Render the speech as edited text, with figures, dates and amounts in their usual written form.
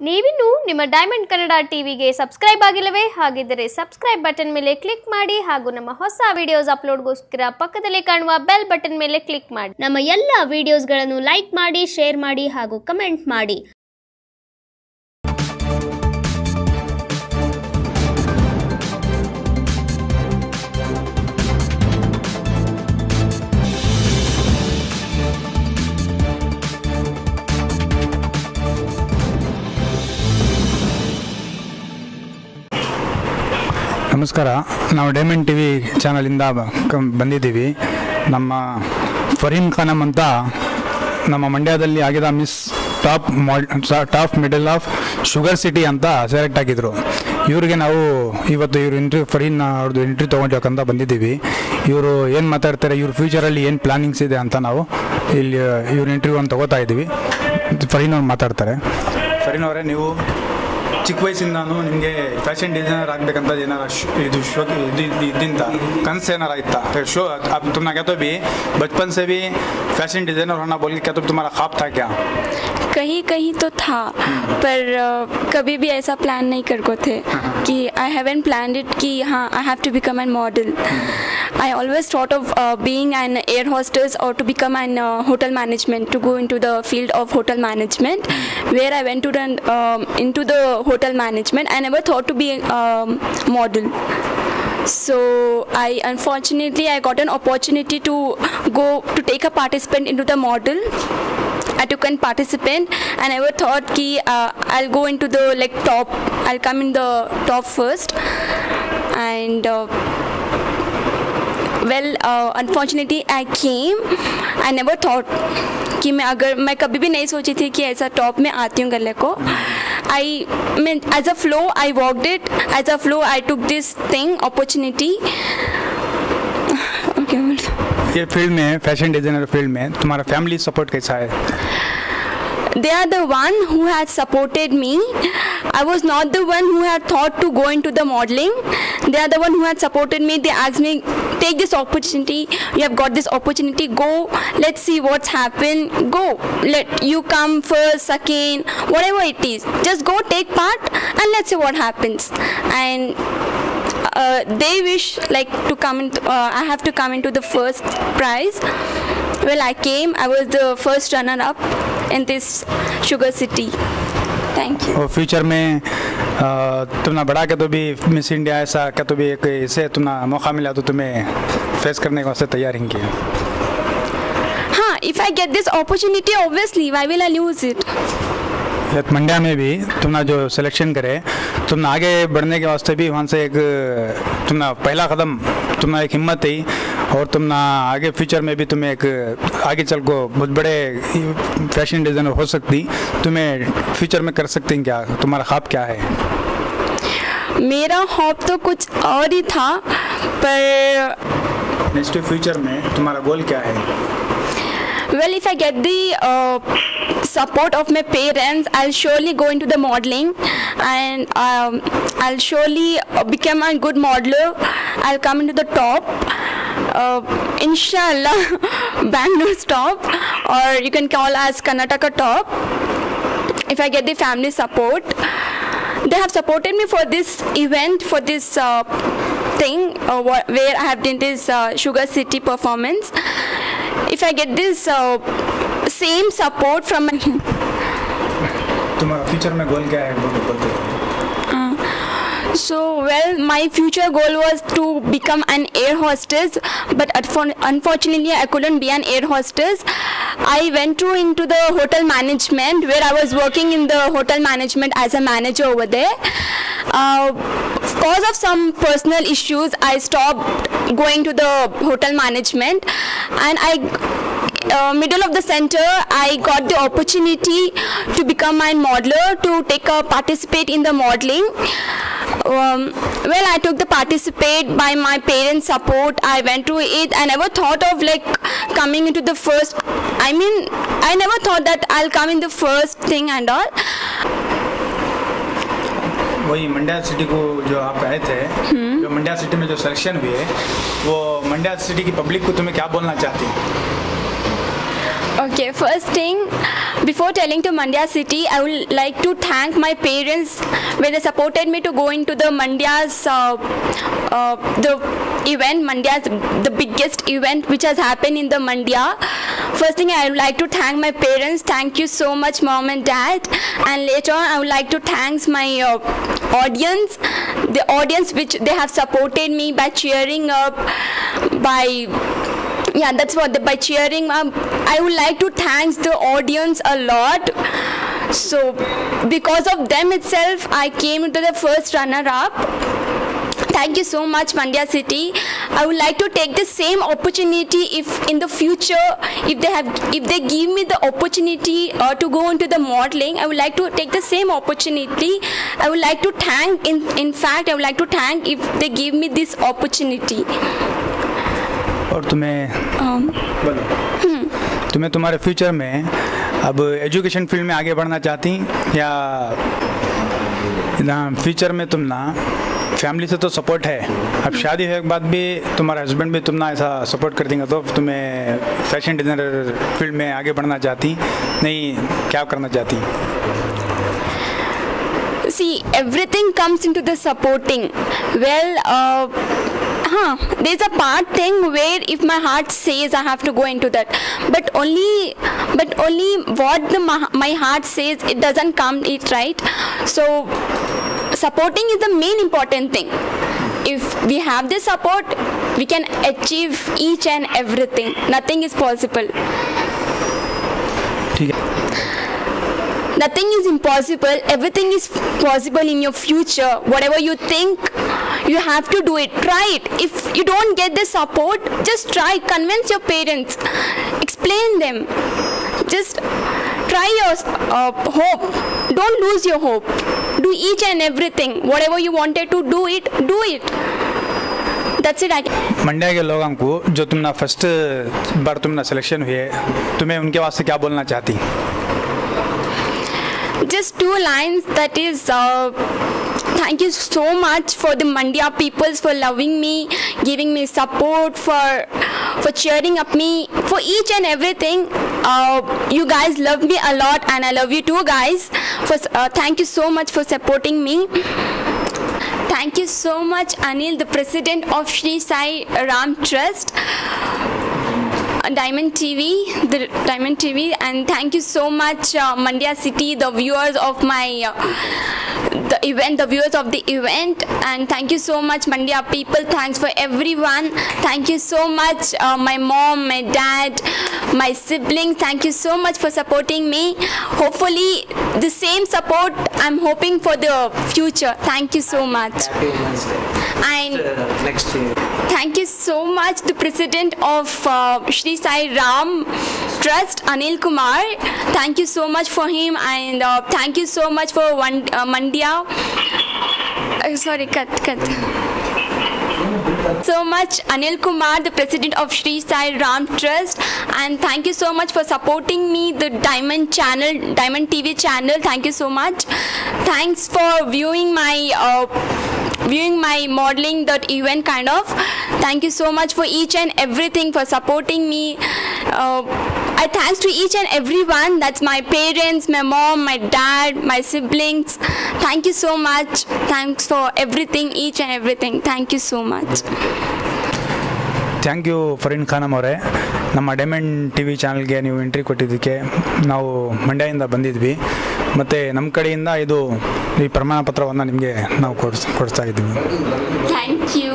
ನೀವಿನ್ನು ನಿಮ್ಮ ಡೈಮಂಡ್ ಕನ್ನಡ ಟಿವಿಗೆ ಸಬ್ಸ್ಕ್ರೈಬ್ ಆಗಿಲ್ಲವೇ? ಹಾಗಿದ್ದರೆ ಸಬ್ಸ್ಕ್ರೈಬ್ ಬಟನ್ ಮೇಲೆ ಕ್ಲಿಕ್ ಮಾಡಿ ಹಾಗೂ ನಮ್ಮ ಹೊಸ ವಿಡಿಯೋಸ್ ಅಪ್ಲೋಡ್ಗೋಸ್ಕರ ಪಕ್ಕದಲ್ಲಿ ಕಾಣುವ ಬೆಲ್ ಬಟನ್ ಮೇಲೆ ಕ್ಲಿಕ್ ಮಾಡಿ. ನಮ್ಮ ಎಲ್ಲ ವಿಡಿಯೋಸ್ಗಳನ್ನು ಲೈಕ್ ಮಾಡಿ, ಶೇರ್ ಮಾಡಿ ಹಾಗೂ ಕಮೆಂಟ್ ಮಾಡಿ. ನಮಸ್ಕಾರ. ನಾವು ಡೈಮಂಡ್ ಟಿವಿ ಚಾನಲಿಂದ ಬಂದಿದ್ದೀವಿ. ನಮ್ಮ ಫರೀನ್ ಖಾನಮ್ ಅಂತ ನಮ್ಮ ಮಂಡ್ಯದಲ್ಲಿ ಆಗಿದ miss top middle of sugar city ಅಂತ ಸೆಲೆಕ್ಟ್ ಆಗಿದ್ರು. ಇವ್ರಿಗೆ ನಾವು ಇವತ್ತು ಫರೀನ್ ಅವ್ರದ್ದು ಇಂಟ್ರ್ಯೂ ತೊಗೊಂಡಿರೋಕ್ಕಂತ ಬಂದಿದ್ದೀವಿ. ಇವರು ಏನು ಮಾತಾಡ್ತಾರೆ, ಇವ್ರ ಫ್ಯೂಚರಲ್ಲಿ ಏನು ಪ್ಲಾನಿಂಗ್ಸ್ ಇದೆ ಅಂತ ನಾವು ಇಲ್ಲಿ ಇವ್ರ ಇಂಟ್ರ್ಯೂ ಅಂತ ತಗೋತಾ ಇದ್ದೀವಿ. ಫರೀನ್ ಅವ್ರು ಮಾತಾಡ್ತಾರೆ. ಫರೀನ್ ಅವರೇ, ನೀವು ಚಿಕ್ಕ ವಯಸ್ಸಿಂದಾನು ನಿಮಗೆ ಫ್ಯಾಷನ್ ಡಿಸೈನರ್ ಆಗಬೇಕಂತ ಏನಾರ ಇದು शौक इद्दिंता कनस ಏನಾರ ಇತ್ತಾ? शो अब तुमने क्या तो भी बचपन से भी फैशन डिज़ाइनर होना बोल के क्या तो तुम्हारा ख्वाब था क्या? कहीं कहीं तो था, पर कभी भी ऐसा प्लान नहीं कर को थे कि आई हैवंट प्लान्ड इट कि हाँ I have to become an model. I always thought of being an air hostess or to become an hotel management, to go into the field of hotel management, where I went to into the hotel management. I never thought to be a model. So I got an opportunity to go to take a participant into the model. I took a participant. I never thought ki I'll go into the top. I'll come in the top first. And unfortunately I came. I never thought कि मैं कभी भी नहीं सोची थी कि ऐसा top में आती हूँ गले को. As a flow I walked it. As a flow I took this thing, opportunity. Okay. ये फील्ड में, फैशन डिज़ाइनर फील्ड में तुम्हारा फैमिली सपोर्ट कैसा है? They are the one who had supported me. I was not the one who had thought to go into the modeling. They are the one who had supported me. They asked me, take this opportunity. You have got this opportunity. Go. Let's see what's happened. Go. Let you come first, second, whatever it is. Just go, take part, and let's see what happens. And they wish like to come into. I have to come into the first prize. Well, I came. I was the first runner-up in this sugar city. Thank you. और future में तुमने बढ़ा के तो भी miss India ऐसा क्या तो भी एक इसे तुमने मौका मिला तो तुम्हें फेस करने के वास्ते तैयार हैं क्या? हाँ, if I get this opportunity, obviously, why will I lose it? Mandya में भी तुमने जो सिलेक्शन करे, तुमने आगे बढ़ने के वास्ते भी वहाँ से एक तुमने पहला कदम, तुमने एक हिम्मत थी और तुमने आगे फ्यूचर में भी तुम्हें एक आगे चल को बहुत बड़े फैशन डिज़ाइनर हो सकती. तुम्हें फ्यूचर में कर सकती हैं क्या? तुम्हारा ख्वाब क्या है? मेरा ख्वाब तो कुछ और ही था, पर नेक्स्ट फ्यूचर में तुम्हारा गोल क्या है? Well, if I get the support of my parents, I'll surely go into the modeling, and I'll surely become a good modeler. I'll come into the top. Inshallah, Bangalore's top, or you can call as Karnataka top. If I get the family support, they have supported me for this event, for this thing, where I have done this Sugar City performance. If I get this same support from my तुम्हारा future में गोल क्या है? So, well, my future goal was to become an air hostess, but unfortunately I couldn't be an air hostess. I went into the hotel management, where I was working in the hotel management as a manager over there. Because of some personal issues, I stopped going to the hotel management, and middle of the center I got the opportunity to become a modeler, to participate in the modeling. Well, I took the participate by my parents' support. I went to it. I never thought of like coming into the first. I never thought that I'll come in the first thing and all. वही Mandya city को जो आप आए थे, जो Mandya city में जो selection हुए, वो मंड्या सिटी की पब्लिक को तुम्हें क्या बोलना चाहती हैं? Okay, first thing, before telling to Mandya city, I would like to thank my parents where they supported me to go into the Mandya's the event, Mandya's the biggest event which has happened in the Mandya. First thing, I would like to thank my parents. Thank you so much, mom and dad. And later on, I would like to thank my audience, the audience which they have supported me by cheering up, by that's what by cheering up. I would like to thank the audience a lot. So because of them itself, I came to the first runner-up. Thank you so much, Mandya city. I would like to take the same opportunity if in the future, if they give me the opportunity to go into the modeling, I would like to take the same opportunity. I would like to thank, in fact, I would like to thank if they give me this opportunity. और तुम्हें तुम्हारे future में अब education field में आगे बढ़ना चाहती या फ्यूचर में तुम ना फैमिली से तो सपोर्ट है, अब शादी होने के बाद भी तुम्हारा हस्बैंड भी तुम ना ऐसा सपोर्ट कर देंगे तो तुम्हें फैशन डिज़ाइनर फील्ड में आगे बढ़ना चाहती नहीं, क्या करना चाहती? See, everything comes into the supporting. Well, there's a part thing where if my heart says I have to go into that, but only what my heart says, it doesn't come it right. So supporting is the main important thing. If we have this support, we can achieve each and everything. Nothing is possible. Nothing is impossible. Everything is possible in your future. Whatever you think, you have to do it. Try it. If you don't get the support, just try. Convince your parents. Explain them. Just try your hope. Don't lose your hope. Do each and everything. Whatever you wanted to do it, do it. That's it. Mandya के लोगों को जो तुम ना first बार तुम ना selection हुए, तुम्हें उनके वास्ते क्या बोलना चाहती? Just 2 lines, that is thank you so much for the Mandya peoples for loving me, giving me support, for cheering up me, for each and everything. You guys love me a lot and I love you too, guys. Thank you so much for supporting me. Thank you so much, Anil, the president of Shri Sai Ram Trust, Diamond TV, and thank you so much, Mandya city, the viewers of the viewers of the event, and thank you so much, Mandya people. Thanks for everyone. Thank you so much, my mom, my dad, my siblings. Thank you so much for supporting me. Hopefully the same support I'm hoping for the future. Thank you so much. And next year. Thank you so much, the president of Shri Sai Ram Trust, Anil Kumar. Thank you so much for him, and thank you so much for Mandya. Sorry, cut. So much, Anil Kumar, the president of Shri Sai Ram Trust, and thank you so much for supporting me, the Diamond TV channel. Thank you so much. Thanks for viewing my modeling event kind of. Thank you so much for each and everything, for supporting me. I thanks to each and everyone. That's my parents, my mom, my dad, my siblings. Thank you so much. Thanks for everything, each and everything. Thank you so much. Thank you Farheen Khanam ಅವರೇ, ನಮ್ಮ diamond T V ಚಾನಲ್ಗೆ ನೀವು entry ಕೊಟ್ಟಿದ್ದಕ್ಕೆ. ನಾವು ಮಂಡ್ಯದಿಂದ ಬಂದಿದ್ವಿ ಮತ್ತು ನಮ್ಮ ಕಡೆಯಿಂದ ಈ ಪ್ರಮಾಣ ಪತ್ರವನ್ನು ನಿಮಗೆ ನಾವು ಕೊಡಿಸ್ತಾ ಇದ್ದೀವಿ. Thank you.